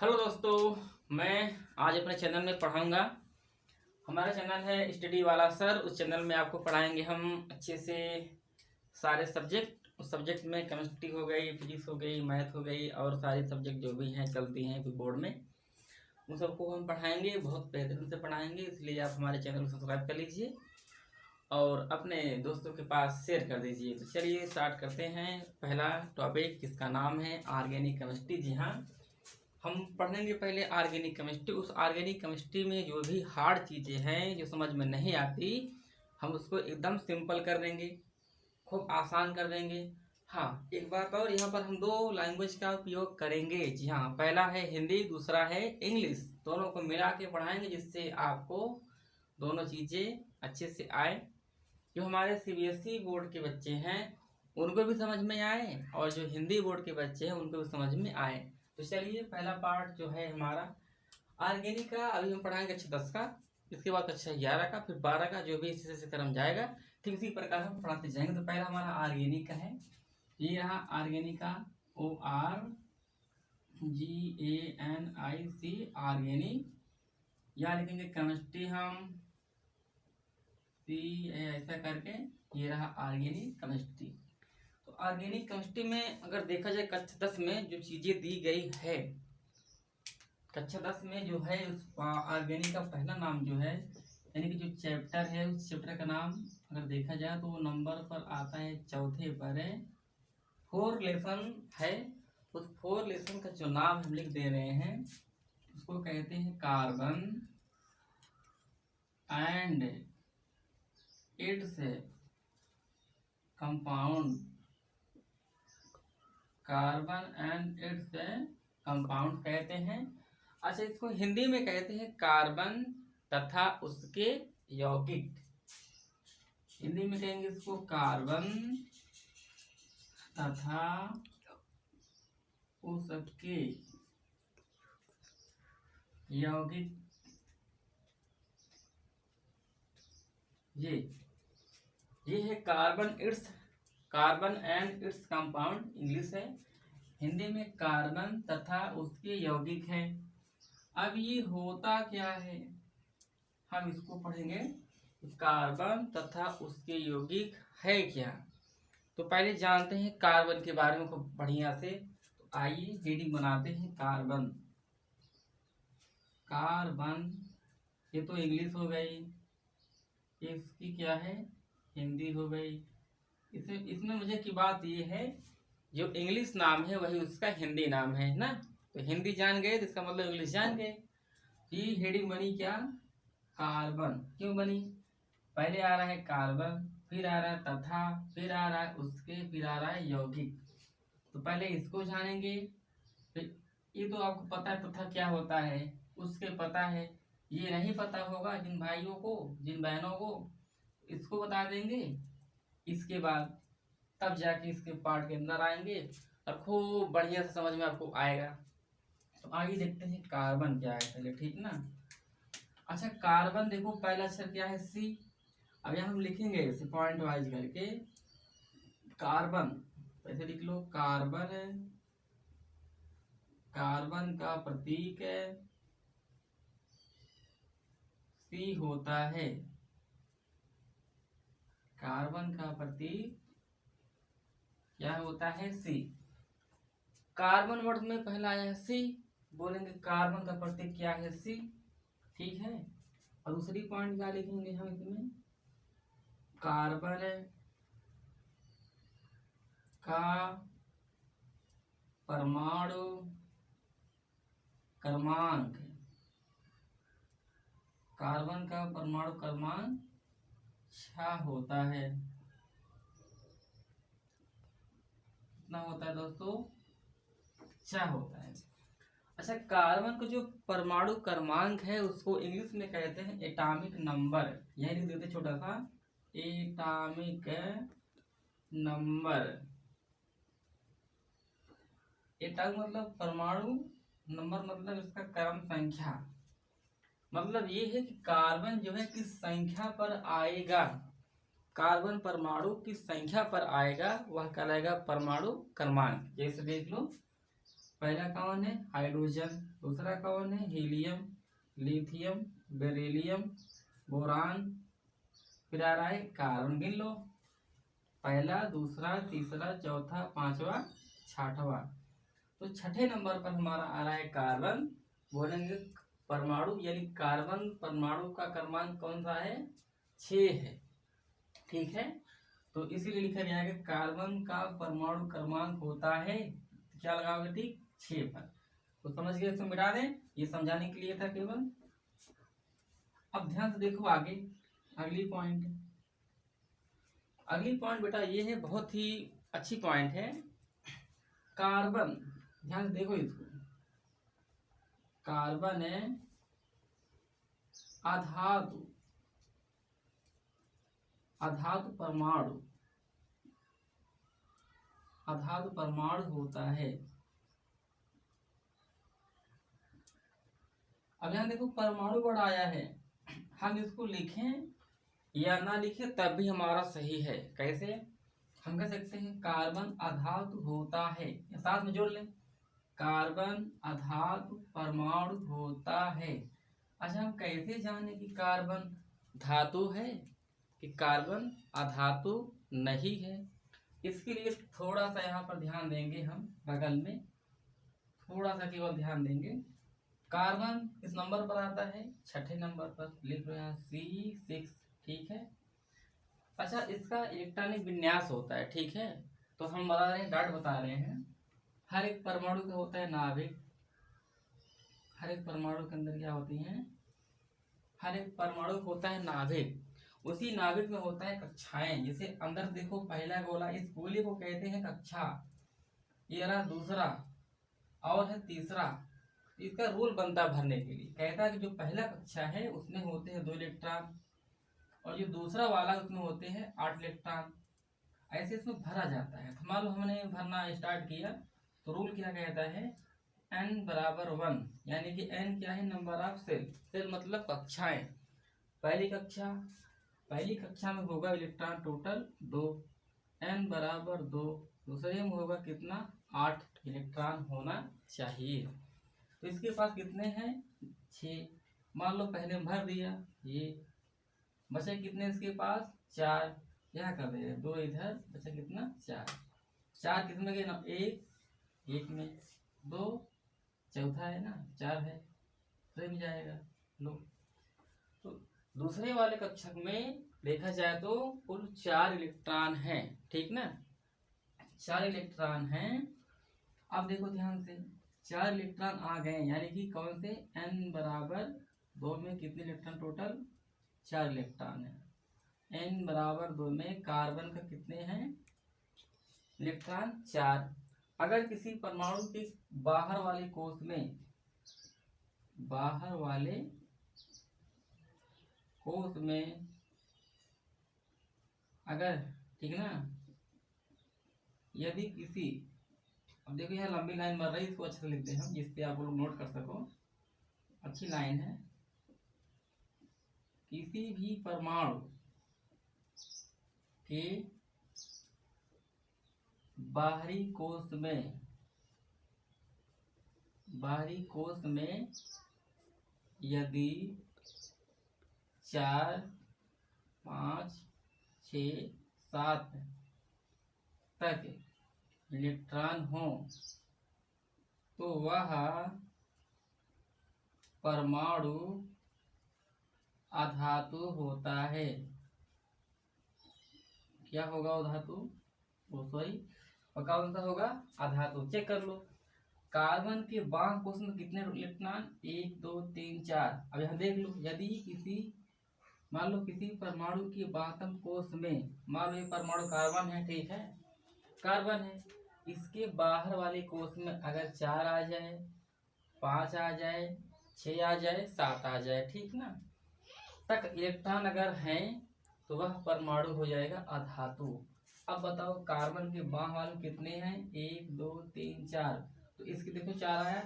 Hello दोस्तों, मैं आज अपने चैनल में पढ़ाऊंगा। हमारा चैनल है स्टडी वाला सर। उस चैनल में आपको पढ़ाएंगे हम अच्छे से सारे सब्जेक्ट। उस सब्जेक्ट में केमिस्ट्री हो गई, फिजिक्स हो गई, मैथ हो गई और सारी सब्जेक्ट जो भी हैं चलती हैं बोर्ड में, उन सबको हम पढ़ाएंगे। बहुत बेहतरीन से पढ़ाएंगे, इसलिए आप हमारे चैनल को सब्सक्राइब कर लीजिए और अपने दोस्तों के पास शेयर कर दीजिए। तो चलिए स्टार्ट करते हैं। पहला टॉपिक जिसका नाम है ऑर्गेनिक केमिस्ट्री। जी हाँ, हम पढ़ेंगे पहले ऑर्गेनिक केमिस्ट्री। उस ऑर्गेनिक केमिस्ट्री में जो भी हार्ड चीज़ें हैं जो समझ में नहीं आती, हम उसको एकदम सिंपल कर देंगे, खूब आसान कर देंगे। हाँ, एक बात और, यहाँ पर हम दो लैंग्वेज का उपयोग करेंगे। जी हाँ, पहला है हिंदी, दूसरा है इंग्लिश। दोनों को मिला के पढ़ाएंगे जिससे आपको दोनों चीज़ें अच्छे से आए। जो हमारे सीबीएसई बोर्ड के बच्चे हैं उनको भी समझ में आए और जो हिंदी बोर्ड के बच्चे हैं उनको भी समझ में आए। तो चलिए, पहला पार्ट जो है हमारा ऑर्गेनिक का, अभी हम पढ़ाएंगे कक्षा 10 का, इसके बाद कक्षा 11 का, फिर 12 का, जो भी इसी से क्रम जाएगा ठीक इसी प्रकार हम पढ़ाते जाएंगे। तो पहला हमारा ऑर्गेनिक का है, ये रहा ऑर्गेनिक का, ORGANIC, ऑर्गेनिक। यहाँ लिखेंगे केमिस्ट्री हम ऐसा करके, ये रहा ऑर्गेनिक केमिस्ट्री। तो ऑर्गेनिक केमिस्ट्री में अगर देखा जाए कक्षा 10 में जो चीज़ें दी गई है, कक्षा 10 में जो है उस ऑर्गेनिक का पहला नाम जो है, यानी कि जो चैप्टर है उस चैप्टर का नाम अगर देखा जाए तो वो नंबर पर आता है चौथे पर है। 4 लेसन है। उस 4 लेसन का जो नाम हम लिख दे रहे हैं उसको कहते हैं carbon and its compound. Carbon and its compound कहते हैं। अच्छा, इसको हिंदी में कहते हैं कार्बन तथा उसके यौगिक। हिंदी में कहेंगे इसको कार्बन तथा उसके यौगिक। ये है carbon and its compound, English है। हिंदी में कार्बन तथा उसके यौगिक है। अब ये होता क्या है, हम इसको पढ़ेंगे। कार्बन तथा उसके यौगिक है क्या, तो पहले जानते हैं कार्बन के बारे में खूब बढ़िया से। तो आइए हेडिंग बनाते हैं। कार्बन, ये तो इंग्लिश हो गई, इसकी क्या है, हिंदी हो गई। इसमें मुझे की बात ये है, जो इंग्लिश नाम है वही उसका हिंदी नाम है ना। तो हिंदी जान गए तो इसका मतलब इंग्लिश जान गए। ये हेडिंग बनी क्या, कार्बन। क्यों बनी, पहले आ रहा है कार्बन, फिर आ रहा है तथा, फिर आ रहा है उसके, फिर आ रहा है यौगिक। तो पहले इसको जानेंगे। फिर ये तो आपको पता है तथा क्या होता है, उसके पता है। ये नहीं पता होगा जिन भाइयों को, जिन बहनों को, इसको बता देंगे। इसके बाद तब जाके इसके पार्ट के अंदर आएंगे और खूब बढ़िया से समझ में आपको आएगा। तो आगे देखते हैं कार्बन क्या है पहले, ठीक ना। अच्छा, कार्बन देखो पहला अक्षर क्या है, सी। अब यहाँ हम लिखेंगे इसे पॉइंट वाइज करके। कार्बन ऐसे लिख लो, कार्बन है, कार्बन का प्रतीक है सी होता है। कार्बन का प्रतीक क्या होता है, सी। कार्बन वर्ड में पहला आया है सी, बोलेंगे कार्बन का प्रतीक क्या है, सी। ठीक है। और दूसरी पॉइंट क्या लिखेंगे हम इसमें, कार्बन का परमाणु क्रमांक, कार्बन का परमाणु क्रमांक 6 होता है। कितना होता है दोस्तों, 6 होता है। अच्छा, कार्बन का जो परमाणु क्रमांक है उसको इंग्लिश में कहते हैं एटॉमिक नंबर। यही लिख देते छोटा सा, एटॉमिक नंबर। एटॉमिक मतलब परमाणु, नंबर मतलब इसका क्रम संख्या। मतलब ये है कि कार्बन जो है किस संख्या पर आएगा, कार्बन परमाणु किस संख्या पर आएगा वह कहलाएगा परमाणु क्रमांक। जैसे देख लो, पहला कौन है? हाइड्रोजन। दूसरा कौन है? Helium, lithium, beryllium, boron. फिर आ रहा है कार्बन। गिन लो, पहला, दूसरा, तीसरा, चौथा, पांचवा, छठवां। तो छठे नंबर पर हमारा आ रहा है कार्बन। बोलेंगे परमाणु, यानी कार्बन परमाणु का क्रमांक कौन सा है? 6 है। ठीक है, तो इसीलिए लिखा गया है कि कार्बन का परमाणु क्रमांक होता है, क्या लगाओगे? ठीक, 6 पर। तो समझ गए, इसको मिटा दें, ये समझाने के लिए था केवल। अब ध्यान से देखो आगे, अगली पॉइंट। अगली पॉइंट बेटा ये है, बहुत ही अच्छी पॉइंट है। कार्बन, ध्यान से देखो इसको। कार्बन है अधातु, अधातु परमाणु, अधातु परमाणु होता है। अब यहां देखो परमाणु वर्ड आया है, हम इसको लिखें या ना लिखें तब भी हमारा सही है। कैसे? हम कह सकते हैं कार्बन अधातु होता है, साथ में जोड़ लें, कार्बन अधातु परमाणु होता है। अच्छा, हम कैसे जाने कि कार्बन धातु है कि कार्बन अधातु नहीं है? इसके लिए थोड़ा सा यहाँ पर ध्यान देंगे, हम बगल में थोड़ा सा केवल ध्यान देंगे। कार्बन किस नंबर पर आता है? छठे नंबर पर। लिख लो यहाँ C6। ठीक है। अच्छा, इसका इलेक्ट्रॉनिक विन्यास होता है। ठीक है, तो हम बता रहे हैं, डॉट बता रहे हैं, हर एक परमाणु का होता है नाभिक। हर एक परमाणु के अंदर क्या होती है? हर एक परमाणु होता है नाभिक। उसी नाभिक में होता है कक्षाएं। जैसे अंदर देखो, पहला गोला, इस गोले को कहते हैं कक्षा। ये रहा दूसरा, और है तीसरा। इसका रूल बनता भरने के लिए, कहता है कि जो पहला कक्षा है उसमें होते हैं 2 इलेक्ट्रॉन, और जो दूसरा वाला उसमें होते हैं 8 इलेक्ट्रॉन। ऐसे इसमें भरा जाता है। तो मान लो हमने भरना स्टार्ट किया, तो रूल क्या कहता है? n बराबर 1, यानी कि n क्या है? Number of cell. सेल मतलब कक्षाएं। पहली कक्षा में होगा इलेक्ट्रॉन टोटल 2, n बराबर 2। दूसरे में होगा कितना? 8 इलेक्ट्रॉन होना चाहिए। तो इसके पास कितने हैं? 6। मान लो पहले में भर दिया, ये बचे कितने इसके पास? 4। यहाँ कर दे, 2 इधर, बचा कितना? 4। 4 किसमें गए ना? 1 में, 2 चौथा है ना, 4 है, तो मिल जाएगा। लो, तो दूसरे वाले कक्षक में देखा जाए तो कुल 4 इलेक्ट्रॉन हैं। ठीक ना, 4 इलेक्ट्रॉन हैं। अब देखो ध्यान से, 4 इलेक्ट्रॉन आ गए, यानी कि कौन से? n बराबर 2 में कितने इलेक्ट्रॉन टोटल? 4 इलेक्ट्रॉन है। n बराबर 2 में कार्बन का कितने हैं इलेक्ट्रॉन? 4। अगर किसी परमाणु के बाहर वाले कोष में, बाहर वाले कोष में अगर, ठीक ना, यदि किसी, अब देखो यहाँ लंबी लाइन बन रही है, इसको अच्छे से लिखते हैं हम, जिससे आप लोग नोट कर सको। अच्छी लाइन है। किसी भी परमाणु के बाहरी कोष में, बाहरी कोष में यदि 4, 5, 6, 7 तक इलेक्ट्रॉन हो तो वह परमाणु अधातु होता है। क्या होगा? अधातु। वो सॉरी, कौन सा होगा? अधातु। चेक कर लो, कार्बन के बाह्य कोष में कितने इलेक्ट्रॉन? 1, 2, 3, 4। अब यहाँ देख लो, यदि किसी, मान लो किसी परमाणु के बाह्यतम कोष में, मान लो ये परमाणु कार्बन है, ठीक है, कार्बन है, इसके बाहर वाले कोष में अगर 4 आ जाए, 5 आ जाए, 6 आ जाए, 7 आ जाए, ठीक ना, तक इलेक्ट्रॉन अगर हैं तो वह परमाणु हो जाएगा अधातु। अब बताओ कार्बन के बाह्य वाले कितने हैं? 1, 2, 3, 4। तो इसके देखो 4 आया।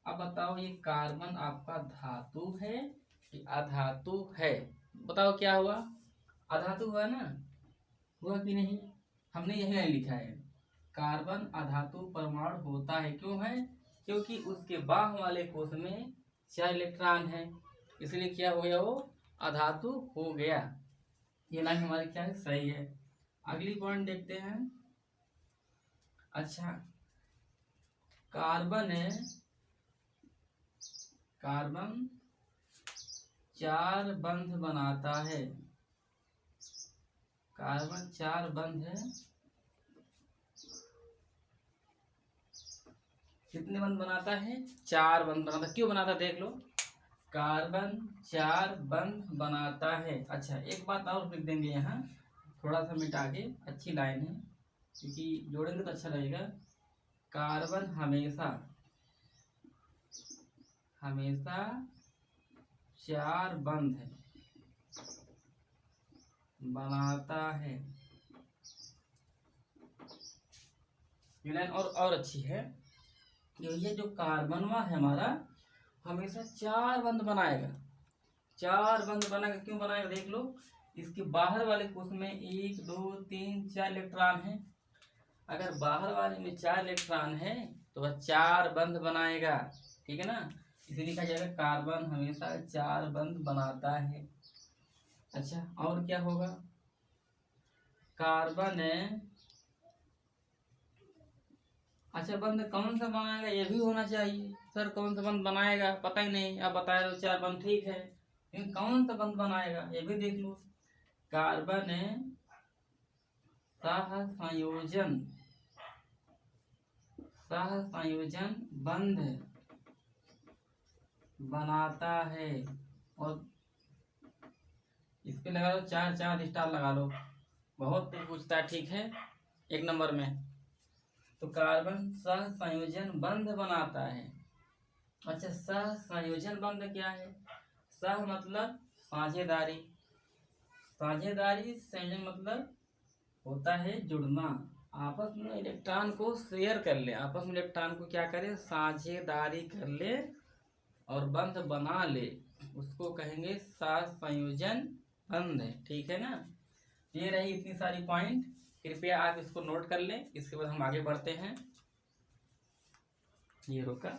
अब बताओ ये कार्बन आपका धातु है कि अधातु है? बताओ क्या हुआ? अधातु हुआ ना, हुआ कि नहीं? हमने यही लिखा है, कार्बन अधातु परमाणु होता है। क्यों है? क्योंकि उसके बाह वाले कोश में 4 इलेक्ट्रॉन है, इसलिए क्या हो गया, वो अधातु हो गया। ये लाइन हमारी क्या है, सही है। अगली पॉइंट देखते हैं। अच्छा, कार्बन 4 बंध बनाता है। कार्बन 4 बंध है, कितने बंध बनाता है, 4 बंध बनाता है। क्यों बनाता है देख लो, कार्बन 4 बंध बनाता है। अच्छा, एक बात और लिख देंगे यहाँ, थोड़ा सा मिटा के, अच्छी लाइन है क्योंकि जोड़ेंगे तो अच्छा लगेगा। कार्बन हमेशा 4 बंध बनाता है। ये लाइन और अच्छी है कि ये जो कार्बनवा है हमारा हमेशा 4 बंध बनाएगा। 4 बंध बनाएगा, क्यों बनाएगा देख लो, इसके बाहर वाले कोश में 1 2 3 4 इलेक्ट्रॉन है। अगर बाहर वाले में 4 इलेक्ट्रॉन है तो वह 4 बंध बनाएगा, ठीक है ना। इसलिए कहा जाएगा कार्बन हमेशा 4 बंध बनाता है। अच्छा, और क्या होगा, कार्बन अच्छा बंध कौन सा बनाएगा ये भी होना चाहिए। सर कौन सा बंध बनाएगा पता ही नहीं, आप बताए तो 4 बंध ठीक है, लेकिन कौन सा बंध बनाएगा ये भी देख लो। कार्बन सहसंयोजन बंध बनाता है। और इस पे लगा लो 4 स्टार लगा लो, बहुत कुछ पूछता है, ठीक है, 1 नंबर में। तो कार्बन सहसंयोजन बंध बनाता है। अच्छा, सहसंयोजन बंध क्या है, सह मतलब साझेदारी, संयोजन मतलब होता है जुड़ना, आपस में इलेक्ट्रॉन को शेयर कर ले, आपस में इलेक्ट्रॉन को क्या करे, साझेदारी कर ले और बंध बना ले, उसको कहेंगे सहसंयोजन बंध, ठीक है ना। ये रही इतनी सारी पॉइंट, कृपया आप इसको नोट कर लें। इसके बाद हम आगे बढ़ते हैं। ये रोका।